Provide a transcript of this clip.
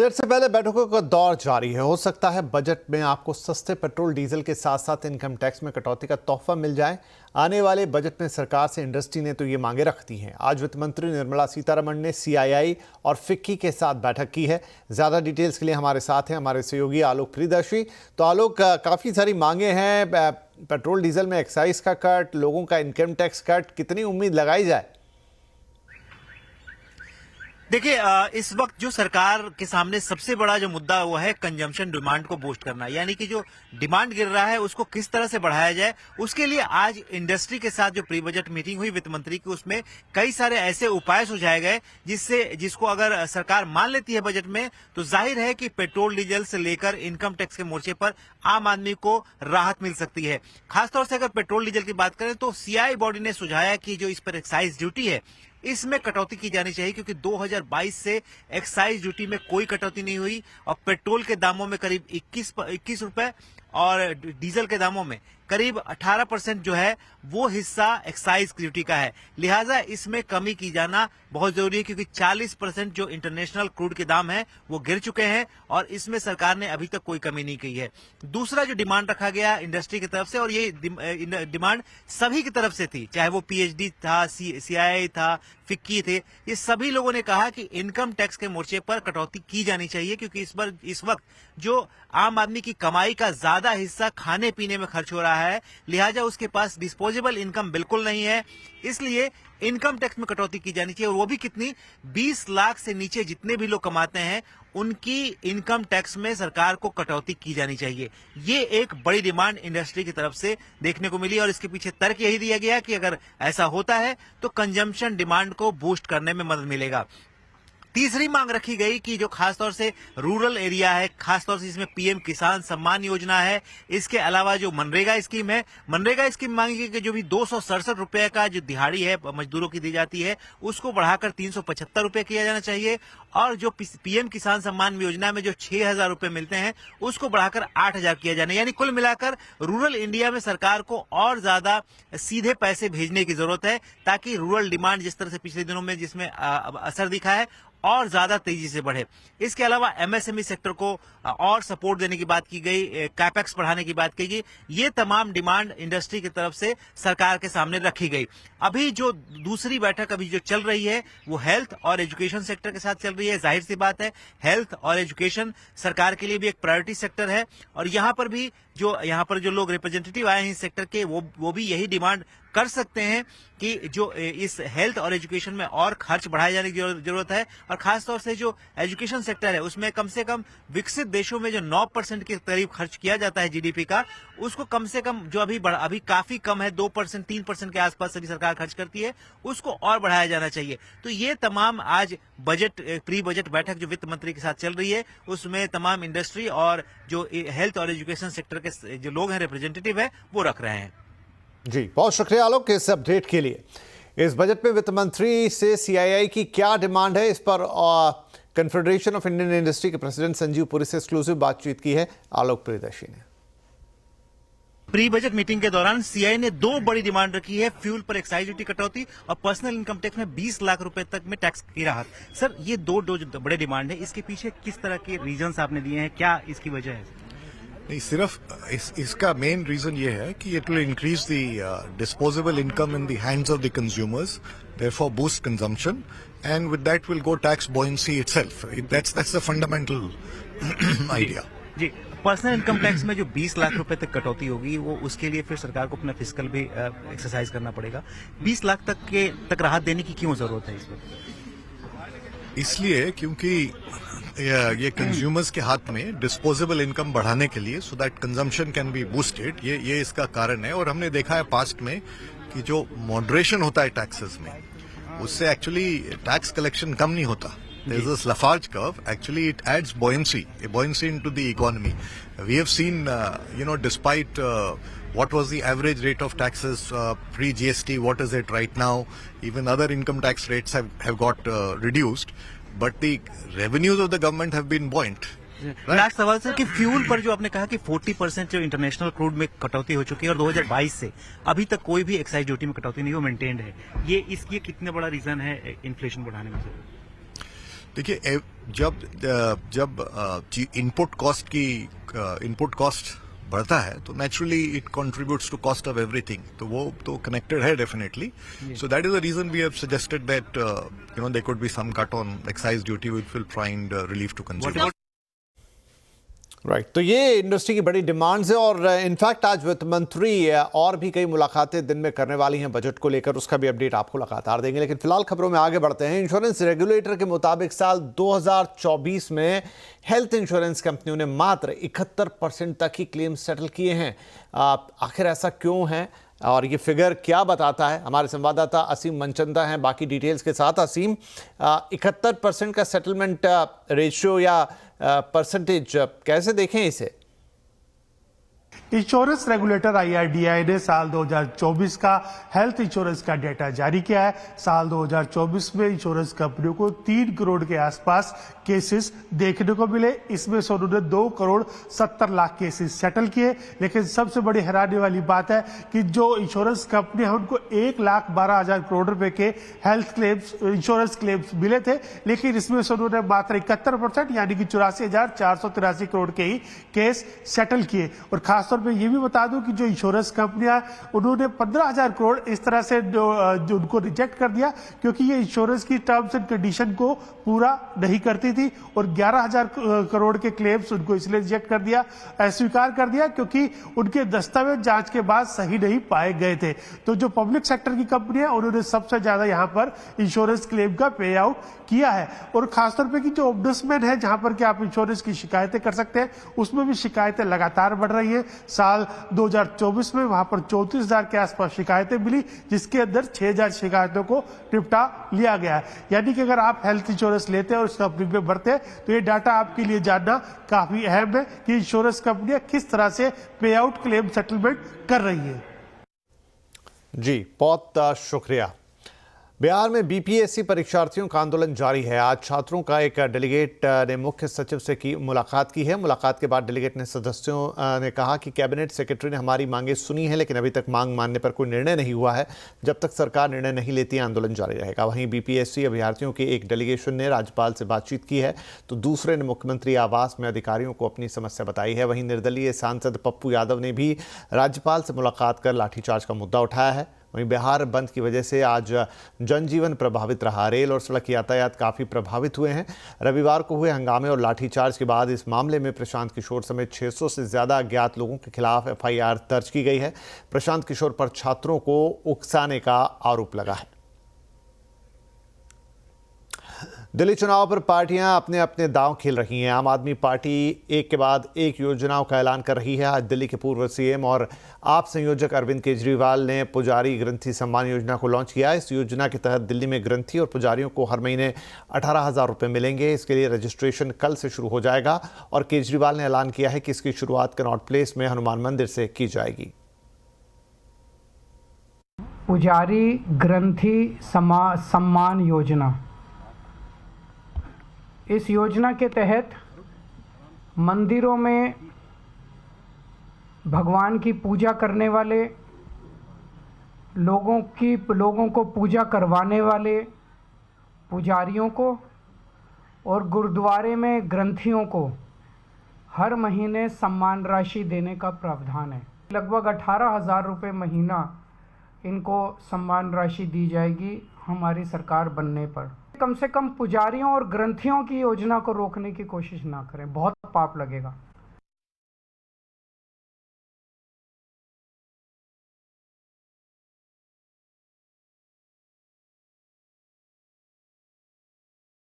Budget से पहले बैठकों का दौर जारी है। हो सकता है बजट में आपको सस्ते पेट्रोल डीजल के साथ साथ इनकम टैक्स में कटौती का तोहफा मिल जाए। आने वाले बजट में सरकार से इंडस्ट्री ने तो ये मांगे रख दी हैं। आज वित्त मंत्री निर्मला सीतारमण ने सीआईआई और फिक्की के साथ बैठक की है। ज्यादा डिटेल्स के लिए हमारे साथ हैं हमारे सहयोगी आलोक प्रियदर्शी। तो आलोक, काफी सारी मांगे हैं, पेट्रोल डीजल में एक्साइज का कट, लोगों का इनकम टैक्स कट, कितनी उम्मीद लगाई जाए? देखिए, इस वक्त जो सरकार के सामने सबसे बड़ा जो मुद्दा वो है कंजम्पशन डिमांड को बूस्ट करना, यानी कि जो डिमांड गिर रहा है उसको किस तरह से बढ़ाया जाए। उसके लिए आज इंडस्ट्री के साथ जो प्री बजट मीटिंग हुई वित्त मंत्री की, उसमें कई सारे ऐसे उपाय सुझाए गए जिसको अगर सरकार मान लेती है बजट में, तो जाहिर है कि पेट्रोल डीजल से लेकर इनकम टैक्स के मोर्चे पर आम आदमी को राहत मिल सकती है। खासतौर से अगर पेट्रोल डीजल की बात करें तो सीआई बॉडी ने सुझाया कि जो इस पर एक्साइज ड्यूटी है इसमें कटौती की जानी चाहिए, क्योंकि 2022 से एक्साइज ड्यूटी में कोई कटौती नहीं हुई और पेट्रोल के दामों में करीब 21 रुपए और डीजल के दामों में करीब 18% जो है वो हिस्सा एक्साइज ड्यूटी का है। लिहाजा इसमें कमी की जाना बहुत जरूरी है, क्योंकि 40% जो इंटरनेशनल क्रूड के दाम है वो गिर चुके हैं और इसमें सरकार ने अभी तक कोई कमी नहीं की है। दूसरा जो डिमांड रखा गया इंडस्ट्री की तरफ से, और ये डिमांड सभी की तरफ से थी, चाहे वो पीएचडी था, सीआईआई था, फिक्की थे, ये सभी लोगों ने कहा कि इनकम टैक्स के मोर्चे पर कटौती की जानी चाहिए, क्योंकि इस वक्त जो आम आदमी की कमाई का ज्यादा हिस्सा खाने पीने में खर्च हो रहा है, लिहाजा उसके पास डिस्पोजेबल इनकम बिल्कुल नहीं है। इसलिए इनकम टैक्स में कटौती की जानी चाहिए, और वो भी कितनी, 20 लाख से नीचे जितने भी लोग कमाते हैं उनकी इनकम टैक्स में सरकार को कटौती की जानी चाहिए। ये एक बड़ी डिमांड इंडस्ट्री की तरफ से देखने को मिली और इसके पीछे तर्क यही दिया गया कि अगर ऐसा होता है तो कंजम्पशन डिमांड को बूस्ट करने में मदद मिलेगा। तीसरी मांग रखी गई कि जो खासतौर से रूरल एरिया है, खासतौर से इसमें पीएम किसान सम्मान योजना है, इसके अलावा जो मनरेगा स्कीम है, मनरेगा स्कीम मांगी गई कि जो भी 267 रुपए का जो दिहाड़ी है मजदूरों की दी जाती है उसको बढ़ाकर 375 रुपए किया जाना चाहिए, और जो पीएम किसान सम्मान योजना में जो 6,000 रुपए मिलते हैं उसको बढ़ाकर 8,000 किया जाना। यानी कुल मिलाकर रूरल इंडिया में सरकार को और ज्यादा सीधे पैसे भेजने की जरूरत है, ताकि रूरल डिमांड जिस तरह से पिछले दिनों में जिसमें असर दिखा है और ज्यादा तेजी से बढ़े। इसके अलावा एमएसएमई सेक्टर को और सपोर्ट देने की बात की गई, कैपेक्स बढ़ाने की बात की गई। ये तमाम डिमांड इंडस्ट्री की तरफ से सरकार के सामने रखी गई। अभी जो दूसरी बैठक अभी जो चल रही है वो हेल्थ और एजुकेशन सेक्टर के साथ चल रही है। जाहिर सी बात है, हेल्थ और एजुकेशन सरकार के लिए भी एक प्रायोरिटी सेक्टर है, और यहाँ पर जो लोग रिप्रेजेंटेटिव आए हैं इस सेक्टर के, वो भी यही डिमांड कर सकते हैं कि जो इस हेल्थ और एजुकेशन में और खर्च बढ़ाए जाने की जरूरत है, और खासतौर से जो एजुकेशन सेक्टर है उसमें कम से कम विकसित देशों में जो 9% के करीब खर्च किया जाता है जीडीपी का, उसको कम से कम जो अभी काफी कम है, 2% 3% के आसपास अभी सरकार खर्च करती है, उसको और बढ़ाया जाना चाहिए। तो ये तमाम आज प्री बजट बैठक जो वित्त मंत्री के साथ चल रही है उसमें तमाम इंडस्ट्री और जो हेल्थ और एजुकेशन सेक्टर के जो लोग हैं, रिप्रेजेंटेटिव है, वो रख रहे हैं। जी, बहुत शुक्रिया आलोक इस अपडेट के लिए। इस बजट में वित्त मंत्री से सीआईआई की क्या डिमांड है, इस पर कन्फेडरेशन ऑफ इंडियन इंडस्ट्री के प्रेसिडेंट संजीव पुरी से एक्सक्लूसिव बातचीत की है आलोक प्रियदर्शी ने। प्री बजट मीटिंग के दौरान सीआई ने 2 बड़ी डिमांड रखी है, फ्यूल पर एक्साइज ड्यूटी कटौती और पर्सनल इनकम टैक्स में 20 लाख रुपए तक में टैक्स की राहत। सर, ये दो बड़े डिमांड है, इसके पीछे किस तरह के रीजंस आपने दिए हैं, क्या इसकी वजह है? नहीं, सिर्फ इसका मेन रीजन ये है कि it will increase the disposable income in the hands of the consumers, therefore boost consumption, and with that will go tax buoyancy itself. That's the fundamental idea. जी, पर्सनल इनकम टैक्स में जो 20 लाख रुपए तक कटौती होगी, वो उसके लिए फिर सरकार को अपना फिस्कल भी एक्सरसाइज करना पड़ेगा। 20 लाख तक राहत देने की क्यों जरूरत है इस वक्त? इसलिए क्योंकि ये कंज्यूमर्स के हाथ में डिस्पोजेबल इनकम बढ़ाने के लिए, so that consumption can be boosted, ये इसका कारण है। और हमने देखा है पास्ट में कि जो मॉडरेशन होता है टैक्सेस में, उससे एक्चुअली टैक्स कलेक्शन कम नहीं होता। There's this Lafarge curve. Actually, it adds buoyancy into the economy. We have seen, despite what was the average rate of taxes pre-GST, what is it right now? Even other income tax rates have got reduced, but the revenues of the government have been buoyant. Last सवाल sir कि fuel पर जो आपने कहा कि 40% जो international crude में कटौती हो चुकी है और 2022 से अभी तक कोई भी एक्साइज ड्यूटी में कटौती नहीं, वो मेंटेन्ड है, ये कितने बड़ा रीजन है इन्फ्लेशन बढ़ाने में? देखिए, जब इनपुट कॉस्ट बढ़ता है तो naturally it contributes to cost of everything, तो वो तो कनेक्टेड है definitely. So that is the reason we have suggested that there could be some cut on excise duty which will find relief to consumers. Right, तो ये industry की बड़ी demands है और इनफैक्ट आज वित्त मंत्री और भी कई मुलाकातें दिन में करने वाली हैं बजट को लेकर, उसका भी अपडेट आपको लगातार देंगे. लेकिन फिलहाल खबरों में आगे बढ़ते हैं. इंश्योरेंस रेगुलेटर के मुताबिक साल 2024 में हेल्थ इंश्योरेंस कंपनियों ने मात्र 71% तक ही क्लेम सेटल किए हैं. आखिर ऐसा क्यों है और ये फिगर क्या बताता है? हमारे संवाददाता असीम मनचंदा हैं बाकी डिटेल्स के साथ. असीम, 71% का सेटलमेंट रेशियो या परसेंटेज कैसे देखें इसे? इंश्योरेंस रेगुलेटर IRDAI ने साल 2024 का हेल्थ इंश्योरेंस का डेटा जारी किया है. साल 2024 में इंश्योरेंस कंपनियों को 3 करोड़ के आसपास केसेस देखने को मिले. इसमें से उन्होंने 2 करोड़ 70 लाख केसेस सेटल किए. लेकिन सबसे बड़ी हैरानी वाली बात है कि जो इंश्योरेंस कंपनी है उनको 1,12,000 करोड़ रुपए के हेल्थ क्लेम्स, इंश्योरेंस क्लेम्स मिले थे. लेकिन इसमें से उन्होंने मात्र 71% यानी कि 84,483 करोड़ के ही केस सेटल किए. और खासतौर पे ये भी बता दूं कि जो इंश्योरेंस कंपनियां, उन्होंने 15,000 करोड़ इस तरह से जो उनको रिजेक्ट कर दिया क्योंकि ये इंश्योरेंस की टर्म्स एंड कंडीशन को पूरा नहीं करती थी. और 11,000 करोड़ के क्लेम्स उनको इसलिए रिजेक्ट कर दिया, अस्वीकार कर दिया क्योंकि उनके दस्तावेज जांच के बाद सही नहीं पाए गए थे. तो जो पब्लिक सेक्टर की कंपनियां, उन्होंने सबसे ज्यादा यहां पर इंश्योरेंस क्लेम का पे आउट किया है. और खासतौर पर कि जो ओम्बुड्समैन है जहां पर कि आप इंश्योरेंस की शिकायतें कर सकते हैं, उसमें भी शिकायतें लगातार बढ़ रही है. साल 2024 में वहां पर 34,000 के आसपास शिकायतें मिली, जिसके अंदर 6,000 शिकायतों को निपटा लिया गया है. यानी कि अगर आप हेल्थ इंश्योरेंस लेते हैं और उस कंपनी में भरते हैं तो ये डाटा आपके लिए जानना काफी अहम है कि इंश्योरेंस कंपनियां किस तरह से पे आउट क्लेम सेटलमेंट कर रही है. जी, बहुत शुक्रिया. बिहार में बीपीएससी परीक्षार्थियों का आंदोलन जारी है. आज छात्रों का एक डेलीगेट ने मुख्य सचिव से मुलाकात की है. मुलाकात के बाद डेलीगेट ने सदस्यों ने कहा कि कैबिनेट सेक्रेटरी ने हमारी मांगें सुनी है लेकिन अभी तक मांग मानने पर कोई निर्णय नहीं हुआ है. जब तक सरकार निर्णय नहीं लेती आंदोलन जारी रहेगा. वहीं बीपीएससी अभ्यर्थियों के एक डेलीगेशन ने राज्यपाल से बातचीत की है तो दूसरे ने मुख्यमंत्री आवास में अधिकारियों को अपनी समस्या बताई है. वहीं निर्दलीय सांसद पप्पू यादव ने भी राज्यपाल से मुलाकात कर लाठीचार्ज का मुद्दा उठाया है. वहीं बिहार बंद की वजह से आज जनजीवन प्रभावित रहा. रेल और सड़क यातायात काफ़ी प्रभावित हुए हैं. रविवार को हुए हंगामे और लाठीचार्ज के बाद इस मामले में प्रशांत किशोर समेत 600 से ज़्यादा अज्ञात लोगों के खिलाफ FIR दर्ज की गई है. प्रशांत किशोर पर छात्रों को उकसाने का आरोप लगा है. दिल्ली चुनाव पर पार्टियां अपने अपने दांव खेल रही हैं. आम आदमी पार्टी एक के बाद एक योजनाओं का ऐलान कर रही है. आज दिल्ली के पूर्व CM और आप संयोजक अरविंद केजरीवाल ने पुजारी ग्रंथी सम्मान योजना को लॉन्च किया. इस योजना के तहत दिल्ली में ग्रंथी और पुजारियों को हर महीने 18,000 रुपये मिलेंगे. इसके लिए रजिस्ट्रेशन कल से शुरू हो जाएगा और केजरीवाल ने ऐलान किया है कि इसकी शुरुआत कनॉट प्लेस में हनुमान मंदिर से की जाएगी. पुजारी ग्रंथी सम्मान योजना, इस योजना के तहत मंदिरों में भगवान की पूजा करने वाले लोगों को पूजा करवाने वाले पुजारियों को और गुरुद्वारे में ग्रंथियों को हर महीने सम्मान राशि देने का प्रावधान है. लगभग 18,000 रुपये महीना इनको सम्मान राशि दी जाएगी हमारी सरकार बनने पर. कम से कम पुजारियों और ग्रंथियों की योजना को रोकने की कोशिश ना करें, बहुत पाप लगेगा.